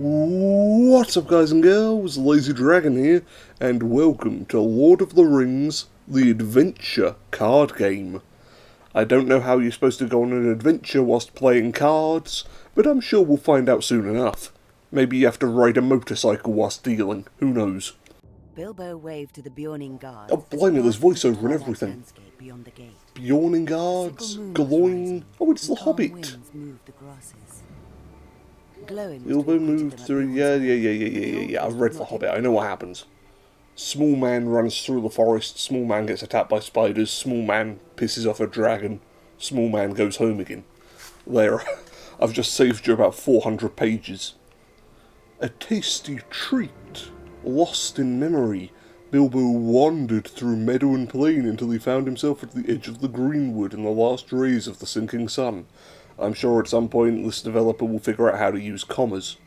What's up, guys and girls? Lazy Dragon here, and welcome to Lord of the Rings, the Adventure card game. I don't know how you're supposed to go on an adventure whilst playing cards, but I'm sure we'll find out soon enough. Maybe you have to ride a motorcycle whilst dealing, who knows. Bilbo waved to the Beorning guards. Oh blimey, there's voiceover and everything. Beorning guards, Gloin, oh it's the Hobbit. Bilbo moved through, yeah, I've read The Hobbit, I know what happens. Small man runs through the forest, small man gets attacked by spiders, small man pisses off a dragon, small man goes home again. There, I've just saved you about 400 pages. A tasty treat, lost in memory, Bilbo wandered through meadow and plain until he found himself at the edge of the greenwood in the last rays of the sinking sun. I'm sure at some point this developer will figure out how to use commas.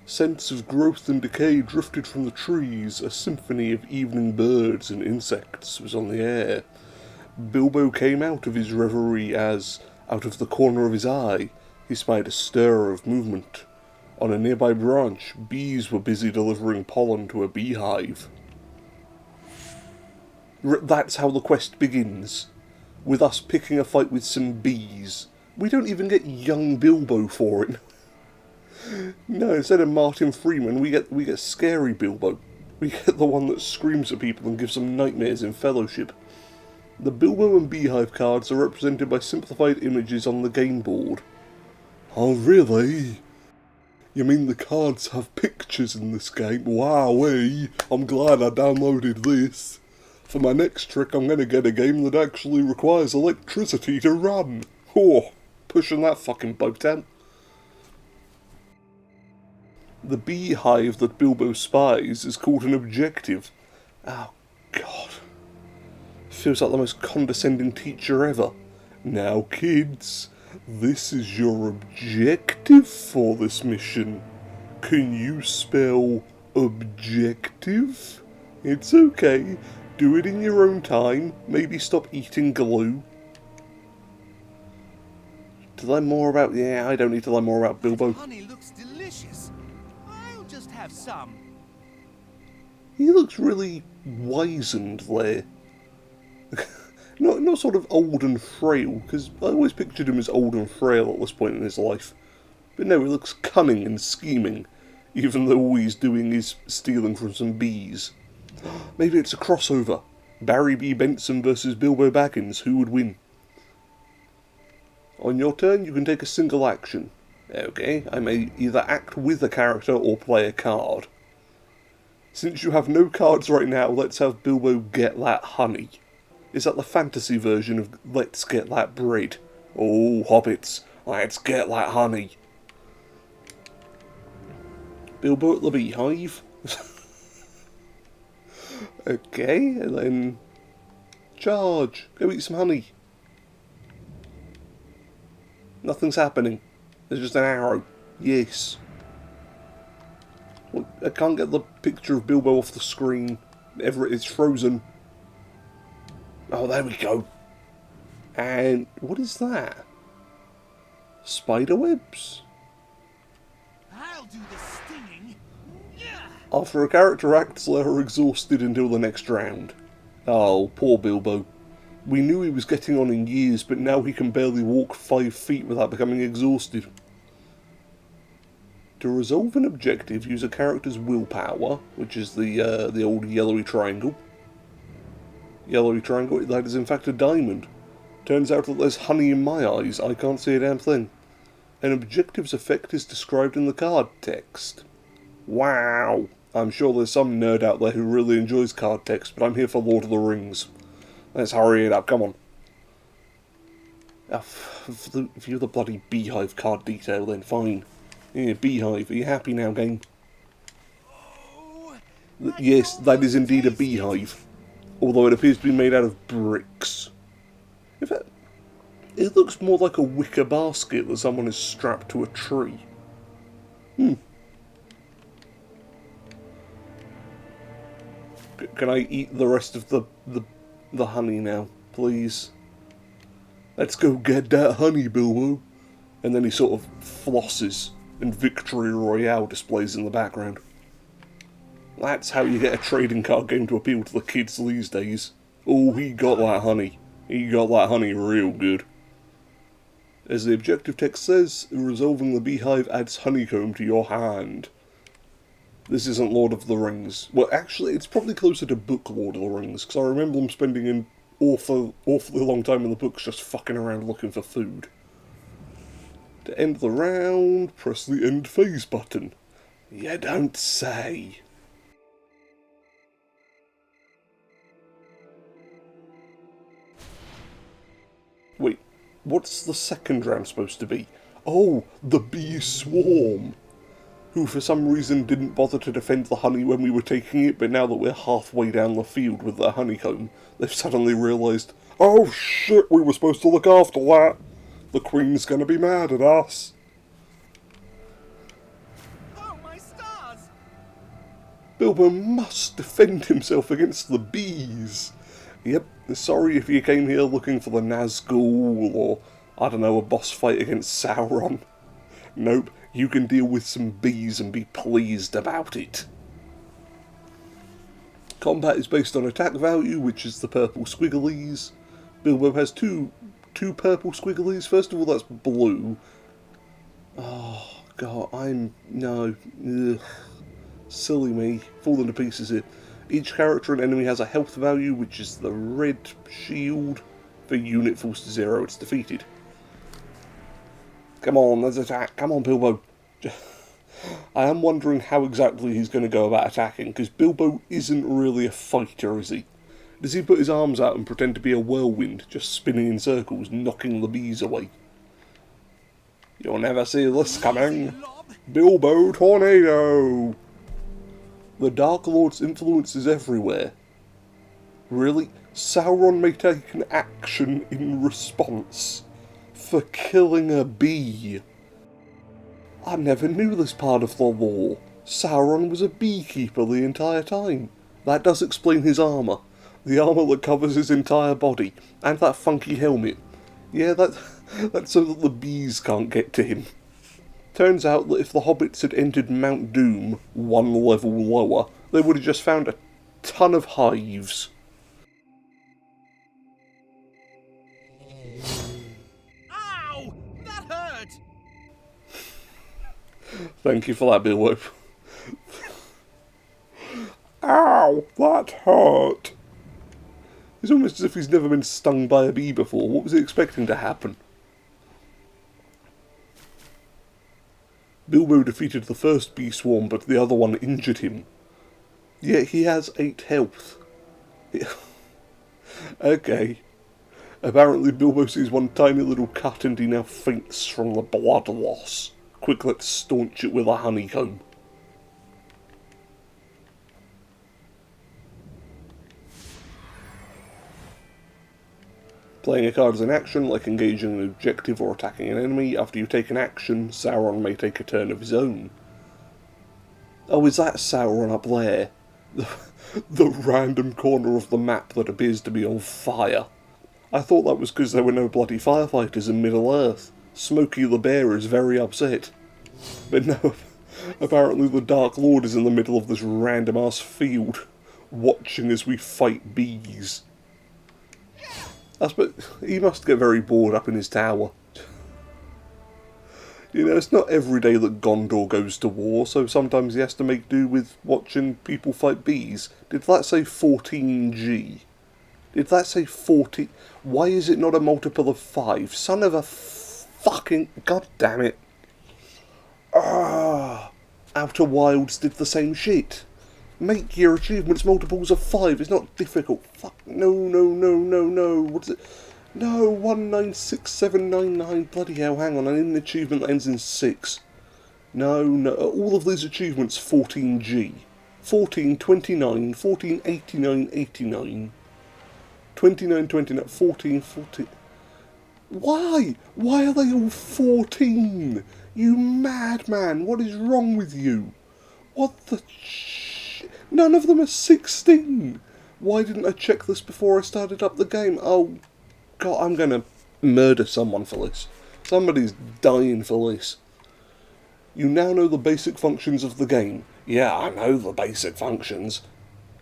Scents of growth and decay drifted from the trees, a symphony of evening birds and insects was on the air. Bilbo came out of his reverie as, out of the corner of his eye, he spied a stir of movement. On a nearby branch, bees were busy delivering pollen to a beehive. That's how the quest begins, with us picking a fight with some bees. We don't even get young Bilbo for it. No, instead of Martin Freeman, we get scary Bilbo. We get the one that screams at people and gives them nightmares in Fellowship. The Bilbo and Beehive cards are represented by simplified images on the game board. Oh really? You mean the cards have pictures in this game? Wowee! I'm glad I downloaded this. For my next trick I'm gonna get a game that actually requires electricity to run. Oh, pushing that fucking boat out. The beehive that Bilbo spies is called an objective. Oh, God. Feels like the most condescending teacher ever. Now, kids, this is your objective for this mission. Can you spell objective? It's okay. Do it in your own time. Maybe stop eating glue. To learn more about... Yeah, I don't need to learn more about Bilbo. Honey looks delicious. I'll just have some. He looks really wizened there. not sort of old and frail, because I always pictured him as old and frail at this point in his life. But no, he looks cunning and scheming, even though all he's doing is stealing from some bees. Maybe it's a crossover. Barry B. Benson versus Bilbo Baggins. Who would win? On your turn, you can take a single action. Okay, I may either act with a character or play a card. Since you have no cards right now, let's have Bilbo get that honey. Is that the fantasy version of let's get that bread? Oh, hobbits, let's get that honey. Bilbo at the beehive. Okay, and then charge. Go eat some honey. Nothing's happening. There's just an arrow. Yes. Well, I can't get the picture of Bilbo off the screen. It's frozen. Oh, there we go. And what is that? Spiderwebs? I'll do the stinging. Yeah. After a character acts, they are exhausted until the next round. Oh, poor Bilbo. We knew he was getting on in years, but now he can barely walk 5 feet without becoming exhausted. To resolve an objective, use a character's willpower, which is the old yellowy triangle. Yellowy triangle, that is in fact a diamond. Turns out that there's honey in my eyes, I can't see a damn thing. An objective's effect is described in the card text. Wow! I'm sure there's some nerd out there who really enjoys card text, but I'm here for Lord of the Rings. Let's hurry it up, come on. If you're the bloody beehive card detail, then fine. Yeah, beehive, are you happy now, game? Oh, Yes, that is indeed a beehive. Although it appears to be made out of bricks. In fact, it looks more like a wicker basket that someone has strapped to a tree. Can I eat the rest of the honey now, please? Let's go get that honey, Bilbo. And then he sort of flosses and Victory Royale displays in the background. That's how you get a trading card game to appeal to the kids these days. Oh, he got that honey. He got that honey real good. As the objective text says, resolving the beehive adds honeycomb to your hand. This isn't Lord of the Rings. Well, actually, it's probably closer to book Lord of the Rings, because I remember them spending an awfully long time in the books just fucking around looking for food. To end the round, press the end phase button. You don't say. Wait, what's the second round supposed to be? Oh, the bee swarm! Who for some reason didn't bother to defend the honey when we were taking it, but now that we're halfway down the field with their honeycomb, they've suddenly realised, oh shit, we were supposed to look after that! The Queen's gonna be mad at us! Oh, my stars! Bilbo must defend himself against the bees! Yep, sorry if you came here looking for the Nazgul, or, I don't know, a boss fight against Sauron. Nope, you can deal with some bees and be pleased about it. Combat is based on attack value, which is the purple squigglies. Bilbo has two purple squigglies. First of all, that's blue. Oh, God, no. Ugh. Silly me. Falling to pieces here. Each character and enemy has a health value, which is the red shield. If a unit falls to 0, it's defeated. Come on, let's attack. Come on, Bilbo. I am wondering how exactly he's going to go about attacking, because Bilbo isn't really a fighter, is he? Does he put his arms out and pretend to be a whirlwind, just spinning in circles, knocking the bees away? You'll never see this coming. Bilbo Tornado! The Dark Lord's influence is everywhere. Really? Sauron may take an action in response for killing a bee. I never knew this part of the lore. Sauron was a beekeeper the entire time. That does explain his armour. The armour that covers his entire body. And that funky helmet. Yeah, that's so that the bees can't get to him. Turns out that if the hobbits had entered Mount Doom one level lower, they would have just found a ton of hives. Ow! That hurt! Thank you for that, Bilbo. Ow! That hurt! It's almost as if he's never been stung by a bee before. What was he expecting to happen? Bilbo defeated the first bee swarm, but the other one injured him. Yet he has 8 health. Okay. Apparently Bilbo sees one tiny little cut and he now faints from the blood loss. Quick, let's staunch it with a honeycomb. Playing a card as an action, like engaging an objective or attacking an enemy, after you take an action, Sauron may take a turn of his own. Oh, is that Sauron up there? The random corner of the map that appears to be on fire. I thought that was because there were no bloody firefighters in Middle-earth. Smokey the Bear is very upset. But no, apparently the Dark Lord is in the middle of this random-ass field, watching as we fight bees. I suppose he must get very bored up in his tower. You know, it's not every day that Gondor goes to war, so sometimes he has to make do with watching people fight bees. Did that say 14G? Did that say 40? Why is it not a multiple of 5? Son of a fucking... God damn it. Outer Wilds did the same shit. Make your achievements multiples of 5. It's not difficult. Fuck. No. What is it? No, 196799. Bloody hell, hang on. I need an achievement that ends in 6. No. All of these achievements 14G. 1429, 1489, 89. 2929, 14. Why? Why are they all 14? You madman. What is wrong with you? What the None of them are 16! Why didn't I check this before I started up the game? Oh, God, I'm gonna murder someone for this. Somebody's dying for this. You now know the basic functions of the game. Yeah, I know the basic functions.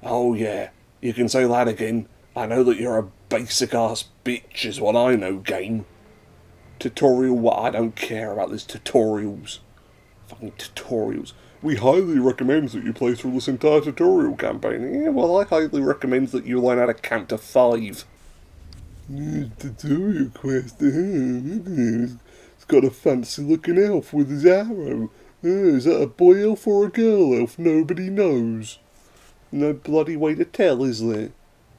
Oh yeah, you can say that again. I know that you're a basic-ass bitch is what I know, game. Tutorial, what? I don't care about these tutorials. Fucking tutorials. We highly recommend that you play through this entire tutorial campaign. Yeah, well, I highly recommend that you learn how to count to 5. Tutorial quest. It's got a fancy-looking elf with his arrow. Is that a boy elf or a girl elf? Nobody knows. No bloody way to tell, is there?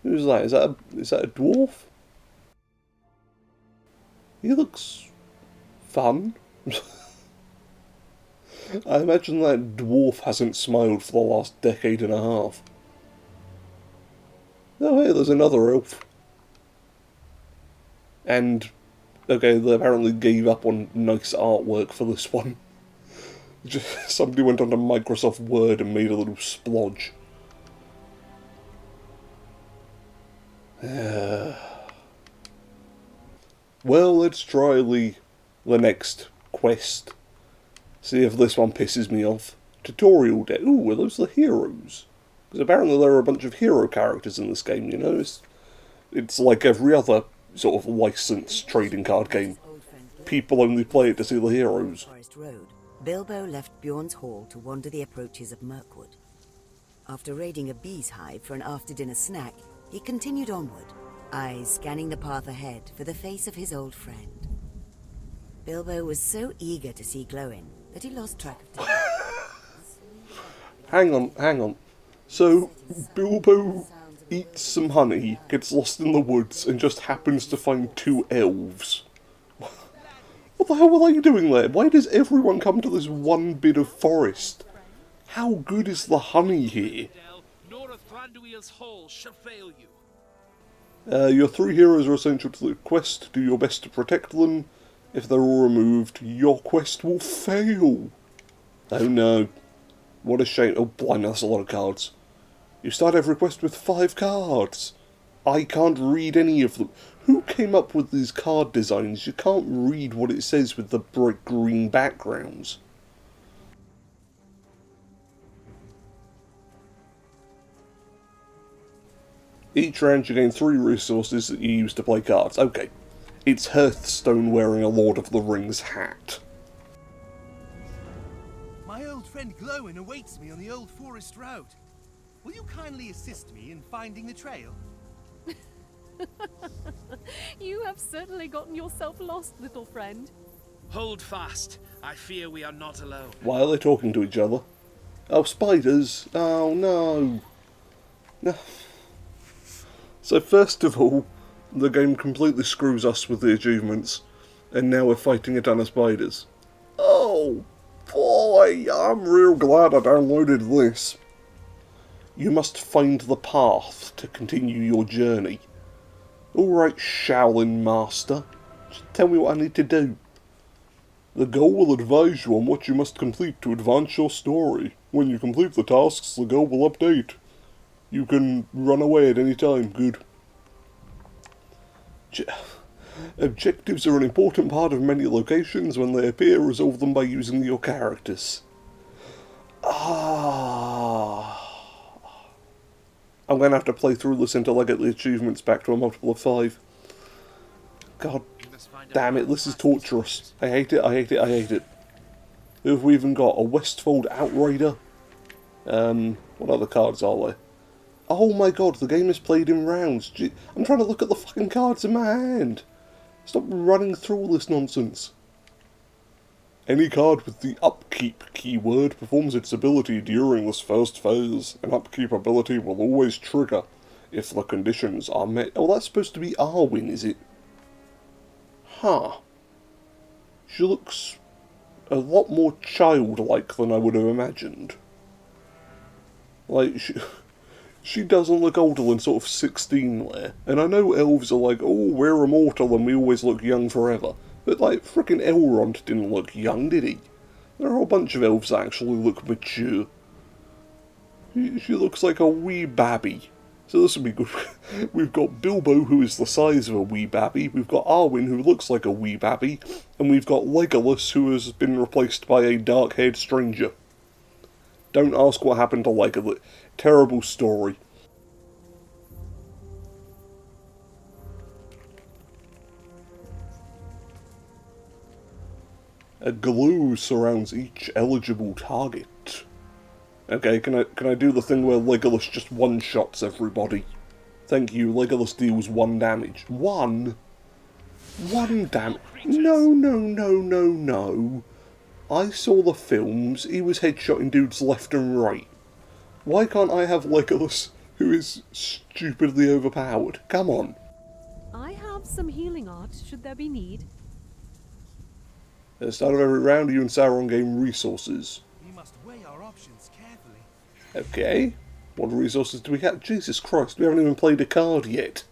Who's that? Is that a dwarf? He looks fun. I imagine that dwarf hasn't smiled for the last decade and a half. Oh hey, there's another elf. And, okay, they apparently gave up on nice artwork for this one. Just, somebody went onto Microsoft Word and made a little splodge. Well, let's try the next quest. See if this one pisses me off. Tutorial day. Ooh, are those the heroes? Because apparently there are a bunch of hero characters in this game, you know? It's like every other sort of licensed trading card game. People only play it to see the heroes. Forest Road, Bilbo left Bjorn's Hall to wander the approaches of Mirkwood. After raiding a bee's hive for an after-dinner snack, he continued onward, eyes scanning the path ahead for the face of his old friend. Bilbo was so eager to see Glowin that he lost track of time. Hang on. So, Bilbo eats some honey, gets lost in the woods, and just happens to find 2 elves. What the hell were they doing there? Why does everyone come to this one bit of forest? How good is the honey here? Your 3 heroes are essential to the quest. Do your best to protect them. If they're all removed, your quest will fail. Oh no. What a shame. Oh, blimey, that's a lot of cards. You start every quest with 5 cards. I can't read any of them. Who came up with these card designs? You can't read what it says with the bright green backgrounds. Each round you gain 3 resources that you use to play cards. Okay. It's Hearthstone wearing a Lord of the Rings hat. My old friend Glowin awaits me on the Old Forest Road. Will you kindly assist me in finding the trail? You have certainly gotten yourself lost, little friend. Hold fast. I fear we are not alone. Why are they talking to each other? Oh, spiders. Oh, no. No. So first of all, the game completely screws us with the achievements, and now we're fighting a ton of spiders. Oh, boy, I'm real glad I downloaded this. You must find the path to continue your journey. Alright, Shaolin Master, just tell me what I need to do. The goal will advise you on what you must complete to advance your story. When you complete the tasks, the goal will update. You can run away at any time. Good. Objectives are an important part of many locations. When they appear, resolve them by using your characters. I'm going to have to play through this until I get the achievements back to a multiple of 5. God damn it, this is torturous. I hate it, I hate it, I hate it. Who have we even got? A Westfold Outrider? What other cards are there? Oh my god, the game is played in rounds. Gee, I'm trying to look at the fucking cards in my hand. Stop running through all this nonsense. Any card with the upkeep keyword performs its ability during this first phase. An upkeep ability will always trigger if the conditions are met. Oh, that's supposed to be Arwen, is it? Huh. She looks a lot more childlike than I would have imagined. Like, she doesn't look older than sort of 16 there. And I know elves are like, oh, we're immortal and we always look young forever. But, like, frickin' Elrond didn't look young, did he? There are a whole bunch of elves that actually look mature. She looks like a wee babby. So this would be good. We've got Bilbo, who is the size of a wee babby. We've got Arwen, who looks like a wee babby. And we've got Legolas, who has been replaced by a dark-haired stranger. Don't ask what happened to Legolas. Terrible story. A glow surrounds each eligible target. Okay, can I do the thing where Legolas just one-shots everybody? Thank you, Legolas deals 1 damage. 1? 1 damage? No. I saw the films, he was headshotting dudes left and right. Why can't I have Legolas, who is stupidly overpowered? Come on. I have some healing art, should there be need. At the start of every round, you and Sauron gain resources. We must weigh our options carefully. Okay. What resources do we have? Jesus Christ, we haven't even played a card yet.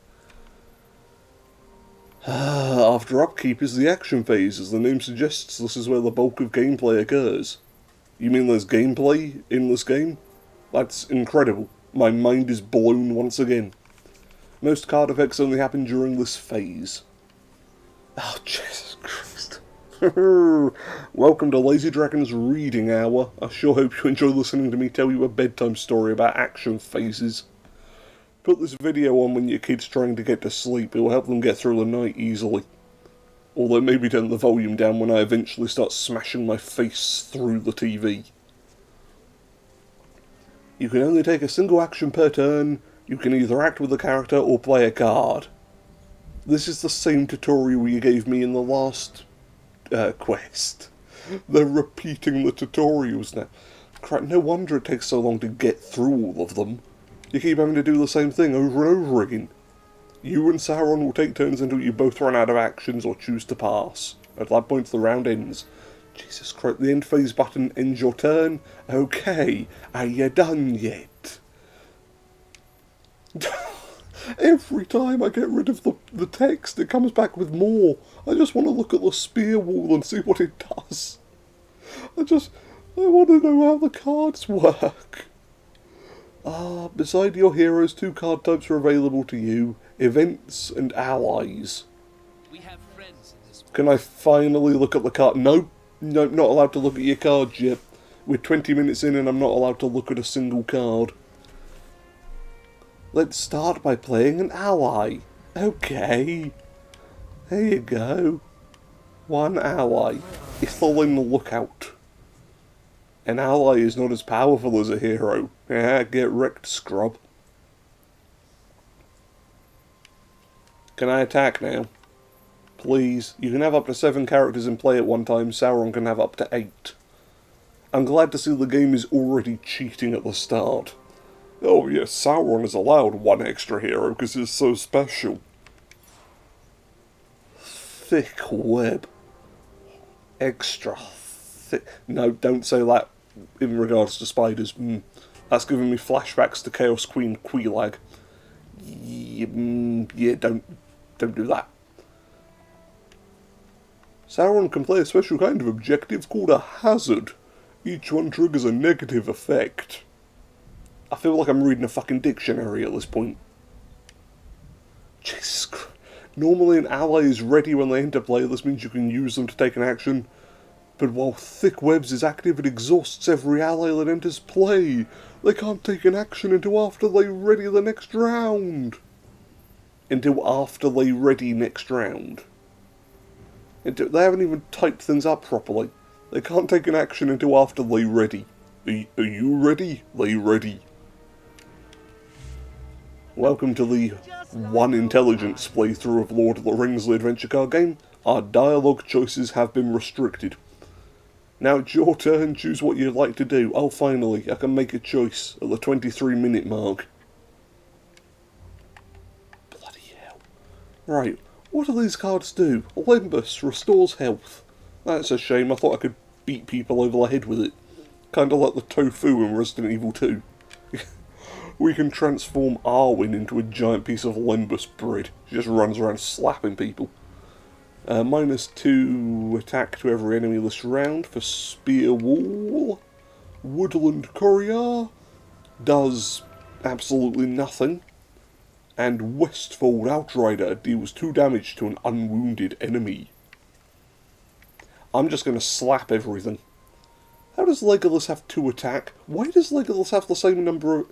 After upkeep is the action phase. As the name suggests, this is where the bulk of gameplay occurs. You mean there's gameplay in this game? That's incredible. My mind is blown once again. Most card effects only happen during this phase. Oh, Jesus Christ. Welcome to Lazy Dragon's Reading Hour. I sure hope you enjoy listening to me tell you a bedtime story about action phases. Put this video on when your kid's trying to get to sleep. It will help them get through the night easily. Although maybe turn the volume down when I eventually start smashing my face through the TV. You can only take a single action per turn. You can either act with the character or play a card. This is the same tutorial you gave me in the last quest. They're repeating the tutorials now. Crap, no wonder it takes so long to get through all of them. You keep having to do the same thing over and over again. You and Sauron will take turns until you both run out of actions or choose to pass. At that point the round ends. Jesus Christ, the end phase button ends your turn. Okay, are you done yet? Every time I get rid of the text, it comes back with more. I just want to look at the spear wall and see what it does. I want to know how the cards work. Beside your heroes, 2 card types are available to you. Events and allies. We have friends in this. Can I finally look at the card? No, not allowed to look at your cards yet. We're 20 minutes in and I'm not allowed to look at a single card. Let's start by playing an ally. Okay. There you go. 1 ally. Ithelin the Lookout. An ally is not as powerful as a hero. Yeah, get wrecked, scrub. Can I attack now? Please. You can have up to 7 characters in play at one time. Sauron can have up to 8. I'm glad to see the game is already cheating at the start. Oh yes, Sauron is allowed 1 extra hero because he's so special. Thick web. Extra thick. No, don't say that in regards to spiders. That's giving me flashbacks to Chaos Queen Quelaag. Yeah, don't do that. Sauron can play a special kind of objective called a hazard. Each one triggers a negative effect. I feel like I'm reading a fucking dictionary at this point. Jesus Christ. Normally an ally is ready when they enter play. This means you can use them to take an action. But while Thick Webs is active, it exhausts every ally that enters play. They can't take an action until after they ready the next round. Until after they ready next round. They haven't even typed things up properly. They can't take an action until after they ready. Are you ready? They ready. Welcome to the One Intelligence playthrough of Lord of the Rings The Adventure Card Game. Our dialogue choices have been restricted. Now it's your turn, choose what you'd like to do. Oh, finally, I can make a choice at the 23-minute mark. Bloody hell. Right, what do these cards do? Olympus restores health. That's a shame, I thought I could beat people over the head with it. Kinda like the tofu in Resident Evil 2. We can transform Arwen into a giant piece of Lembus bread. She just runs around slapping people. -2 attack to every enemy this round for Spear Wall. Woodland Courier does absolutely nothing. and Westfold Outrider deals 2 damage to an unwounded enemy. I'm just going to slap everything. How does Legolas have 2 attack? Why does Legolas have the same number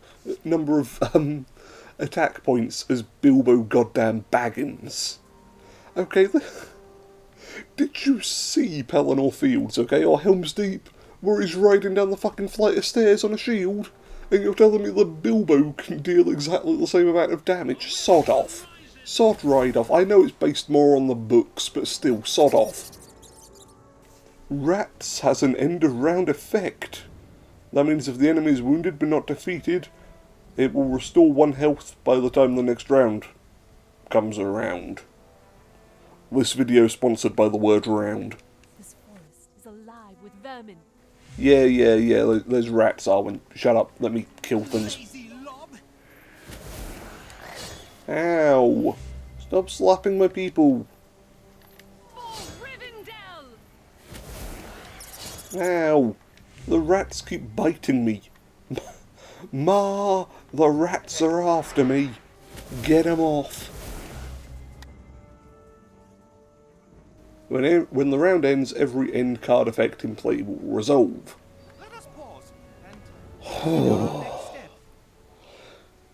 of attack points as Bilbo goddamn Baggins? Okay, did you see Pelennor Fields, okay, or Helm's Deep, where he's riding down the fucking flight of stairs on a shield, and you're telling me that Bilbo can deal exactly the same amount of damage? Sod off. Sod right off. I know it's based more on the books, but still, sod off. Rats has an end of round effect. That means if the enemy is wounded but not defeated, it will restore 1 health by the time the next round comes around. This video is sponsored by the word round. This forest is alive with vermin. Yeah, there's rats, Arwen. Shut up, let me kill things. Lazy lob. Ow! Stop slapping my people. For Rivendell! Ow! The rats keep biting me. Ma, the rats are after me. Get them off. When the round ends, every end card effect in play will resolve. Let us pause and consider our next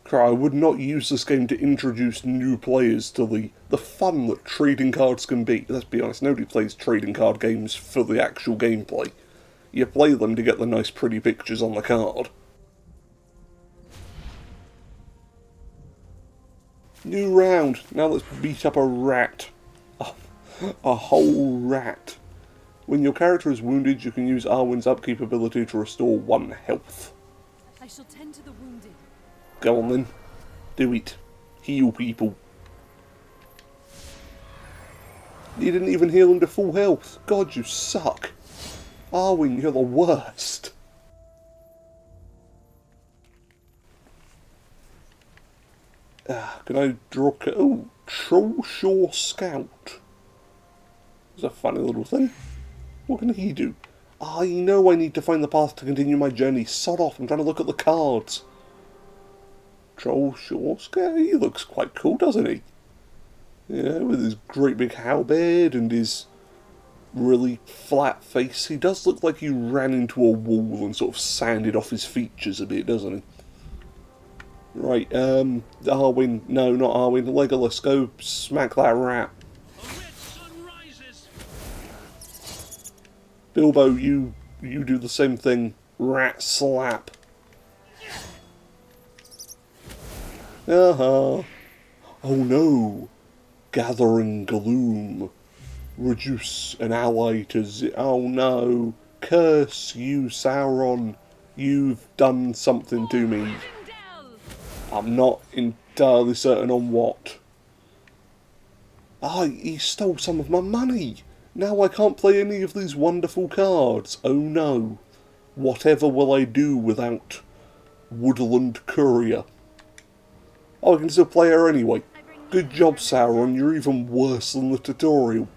step. I would not use this game to introduce new players to the fun that trading cards can be. Let's be honest, nobody plays trading card games for the actual gameplay. You play them to get the nice pretty pictures on the card. New round. Now let's beat up a rat. A whole rat. When your character is wounded, you can use Arwen's upkeep ability to restore 1 health. I shall tend to the wounded. Go on then. Do it. Heal people. You didn't even heal them to full health. God, you suck. Arwen, you're the worst. Can I draw... Oh, Trollshaw Scout. It's a funny little thing. What can he do? I know I need to find the path to continue my journey. Sod off, I'm trying to look at the cards. Trollshaw Scout, he looks quite cool, doesn't he? Yeah, with his great big halberd and his really flat face. He does look like he ran into a wall and sort of sanded off his features a bit, doesn't he? Right, Arwen, no, not Arwen, Legolas, go smack that rat. Bilbo, you do the same thing. Rat slap. Oh no. Gathering gloom. Reduce an ally to oh no. Curse you, Sauron. You've done something to me. I'm not entirely certain on what. Ah, he stole some of my money. Now I can't play any of these wonderful cards. Oh no. Whatever will I do without Woodland Courier? Oh, I can still play her anyway. Good job, Sauron. You're even worse than the tutorial.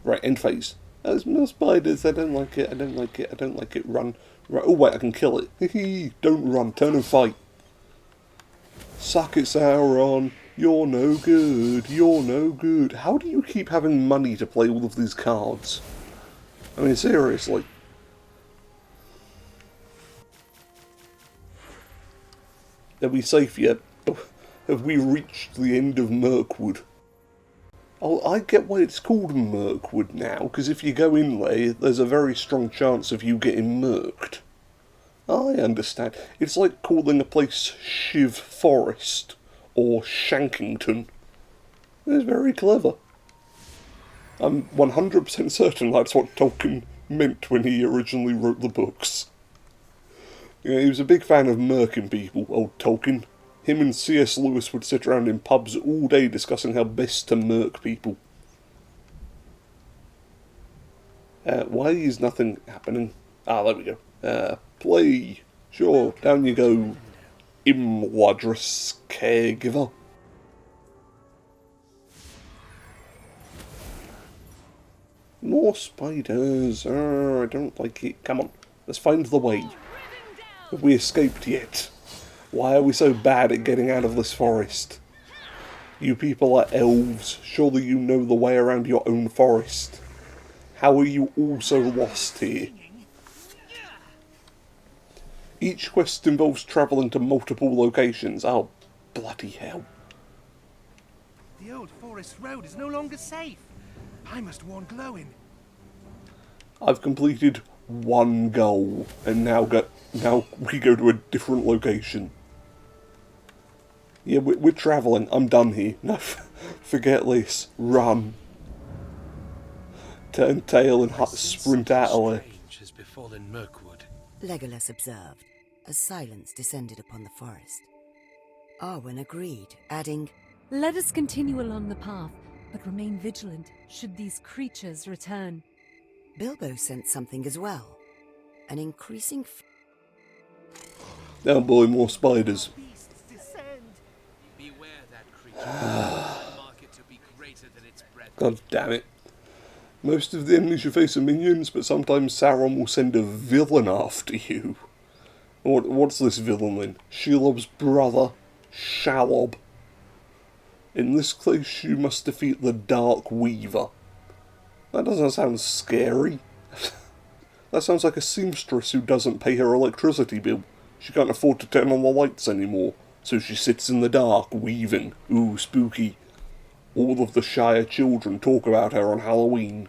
Right, end phase. There's no spiders. I don't like it. I don't like it. I don't like it. Run. Right. Oh wait, I can kill it. Hee. Don't run. Turn and fight. Suck it, Sauron. You're no good. You're no good. How do you keep having money to play all of these cards? I mean, seriously. Are we safe yet? Have we reached the end of Mirkwood? Oh, I get why it's called Mirkwood now, because if you go in there, there's a very strong chance of you getting murked. I understand. It's like calling a place Shiv Forest or Shankington. It's very clever. I'm 100% certain that's what Tolkien meant when he originally wrote the books. Yeah, he was a big fan of murking people, old Tolkien. Him and C.S. Lewis would sit around in pubs all day discussing how best to murk people. Why is nothing happening? Ah, there we go. Play. Sure, down you go, Imladris Caregiver. More spiders. I don't like it. Come on, let's find the way. Have we escaped yet? Why are we so bad at getting out of this forest? You people are elves. Surely you know the way around your own forest. How are you all so lost here? Each quest involves travelling to multiple locations. Oh, bloody hell. The old forest road is no longer safe. I must warn Glowin. I've completed one goal, and now we go to a different location. Yeah, we're travelling. I'm done here. No, forget this. Run. Turn tail and sprint out of there. Strange has befallen Mirkwood. Legolas observed as silence descended upon the forest. Arwen agreed, adding, Let us continue along the path, but remain vigilant should these creatures return. Bilbo sensed something as well. An increasing Oh boy, more spiders. Beasts descend. Beware that creature. Mark it to be greater than its breadth. God damn it. Most of the enemies you face are minions, but sometimes Sauron will send a villain after you. What's this villain then? Shelob's brother, Shalob. In this case, you must defeat the Dark Weaver. That doesn't sound scary. That sounds like a seamstress who doesn't pay her electricity bill. She can't afford to turn on the lights anymore, so she sits in the dark, weaving. Ooh, spooky. All of the Shire children talk about her on Halloween.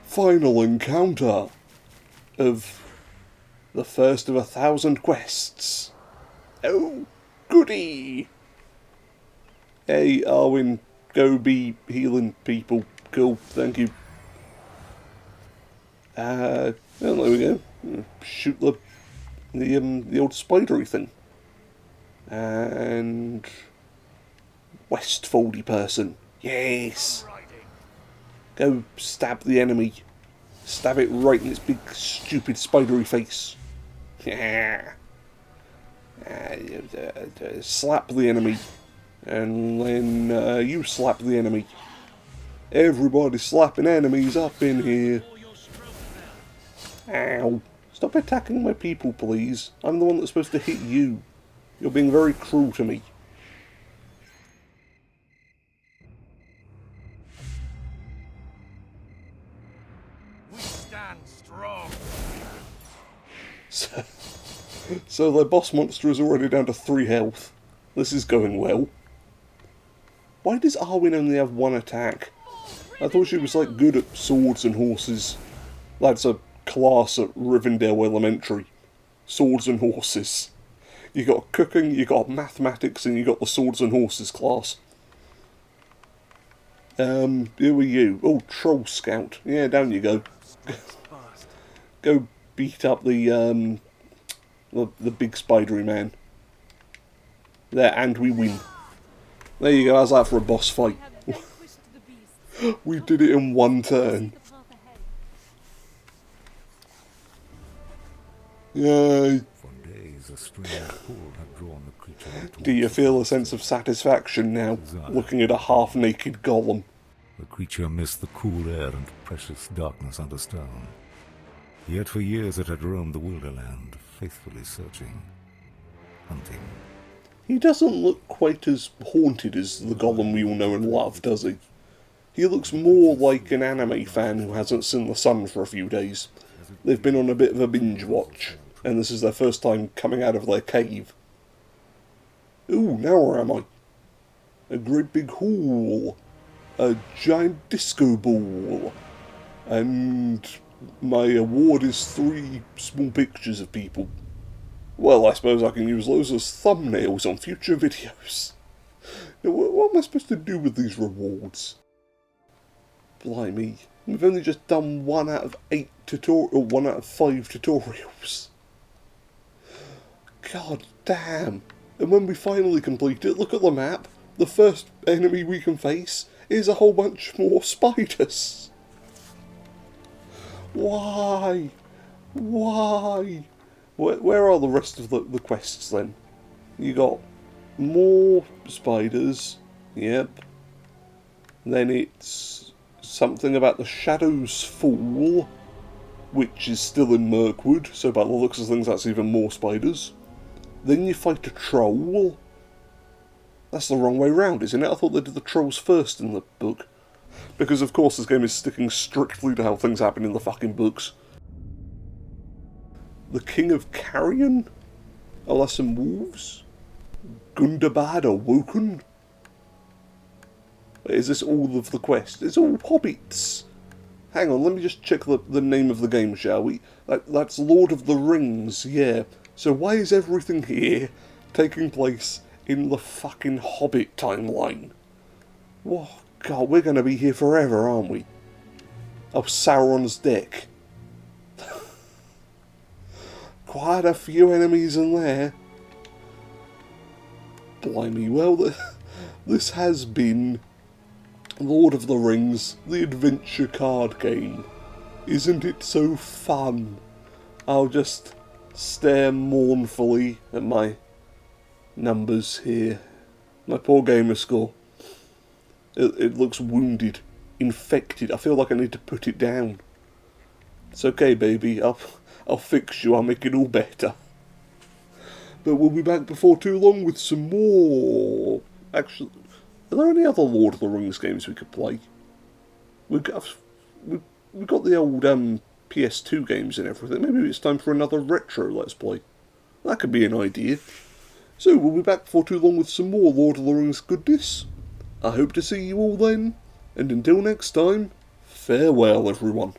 Final encounter of the first of 1,000 quests. Oh, goody! Hey, Arwen, go be healing people. Cool, thank you. Well, there we go. Shoot the old spidery thing. And Westfoldy person. Yes. Go stab the enemy. Stab it right in its big stupid spidery face. Yeah. Slap the enemy. And then you slap the enemy. Everybody slapping enemies up in here. Ow. Stop attacking my people, please. I'm the one that's supposed to hit you. You're being very cruel to me. We stand strong. So their boss monster is already down to 3 health. This is going well. Why does Arwen only have 1 attack? I thought she was like good at swords and horses. That's a class at Rivendell Elementary. Swords and horses. You got cooking, you got mathematics, and you got the swords and horses class. Who are you? Oh, Troll Scout. Yeah, down you go. Go beat up the big spidery man. There, and we win. There you go, how's that for a boss fight? We did it in 1 turn. Yay! For days, a strange pull had drawn the creature towards Do you feel a sense of satisfaction now, looking at a half-naked golem? The creature missed the cool air and precious darkness under stone. Yet for years it had roamed the Wilderland, faithfully searching, hunting. He doesn't look quite as haunted as the golem we all know and love, does he? He looks more like an anime fan who hasn't seen the sun for a few days. They've been on a bit of a binge watch, and this is their first time coming out of their cave. Ooh, now where am I? A great big hall. A giant disco ball. And my award is 3 small pictures of people. Well, I suppose I can use those as thumbnails on future videos. Now, what am I supposed to do with these rewards? Blimey, we've only just done 1 out of 8 tutorials, 1 out of 5 tutorials. God damn. And when we finally complete it, look at the map. The first enemy we can face is a whole bunch more spiders. Why? Why? Where are the rest of the quests then? You got More spiders. Yep. Then it's something about the Shadows Fall, which is still in Mirkwood, so by the looks of things that's even more spiders. Then you fight a troll. That's the wrong way round, isn't it? I thought they did the trolls first in the book. Because of course this game is sticking strictly to how things happen in the fucking books. The King of Carrion? Oh, that's some wolves? Gundabad awoken? Is this all of the quest? It's all hobbits! Hang on, let me just check the name of the game, shall we? That's Lord of the Rings, yeah. So why is everything here taking place in the fucking Hobbit timeline? Whoa, God, we're going to be here forever, aren't we? Oh, Sauron's deck. Quite a few enemies in there. Blimey, well, this has been Lord of the Rings, the adventure card game. Isn't it so fun? I'll just stare mournfully at my numbers here. My poor gamer score. It looks wounded, infected. I feel like I need to put it down. It's okay, baby. I'll fix you. I'll make it all better. But we'll be back before too long with some more. Actually, are there any other Lord of the Rings games we could play? We've got the old PS2 games and everything. Maybe it's time for another retro Let's Play. That could be an idea. So we'll be back before too long with some more Lord of the Rings goodness. I hope to see you all then. And until next time, farewell everyone.